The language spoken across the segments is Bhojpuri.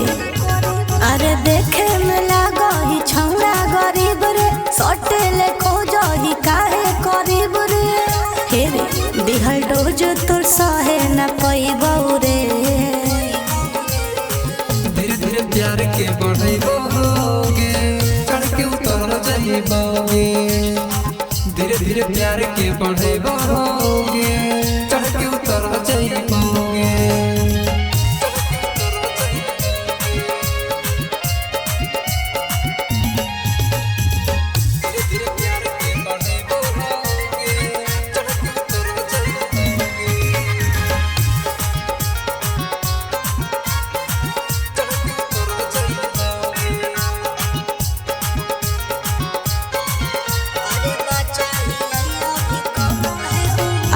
रे अरे देखे में लागो ही छौड़ा गरीब रे सटेले खोजो ही काहे करीब रे हे रे दिहल डोज तोर सहे न पैबौ रे धीरे धीरे प्यार के बढ़ैबोगे चढ़ के उतर जाइबोगे धीरे धीरे प्यार के बढ़ैबोगे चढ़ के उतर जाइबोगे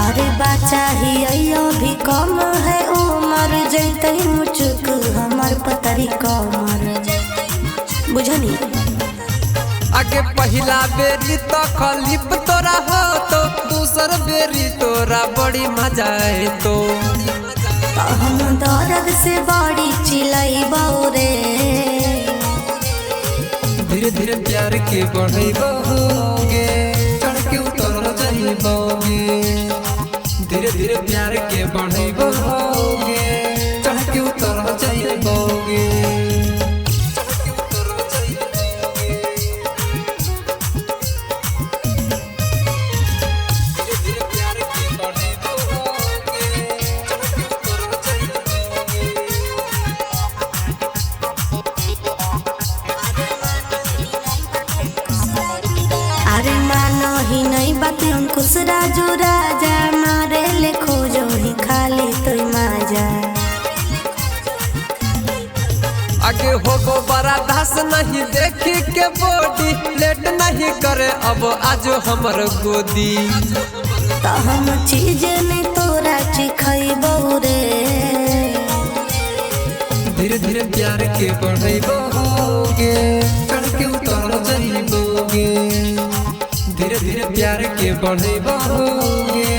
अरे बाचा ही अभी कम है उमर जैते मुचुक हमर पतरी कमर बुझनी आगे पहला बेरी तो खलीप तोरा हो तो दूसर बेरी तोरा बड़ी मजा है तो हम दर्द से बड़ी चिल्लाइबौ रे धीरे धीरे प्यार के बढ़ैबोगे चढ़ के उतर जाइबोगे धीरे धीरे प्यार के बढ़ैबोगे चढ़ के उतर जाइबोगे अरे मानो ही नहीं बात अंकुश राजू राजा मारे ले खोजो ही खाली तो माजा आगे होगो बड़ा दास नहीं देखी के बॉडी लेट नहीं करे अब आज हमर गोदी तो हम चीज नहीं तोरा चिखैबौ रे धीरे धीरे प्यार के बढ़ैबोगे चढ़ के उतर जाइबोगे धीरे धीरे प्यार के बढ़ैबोगे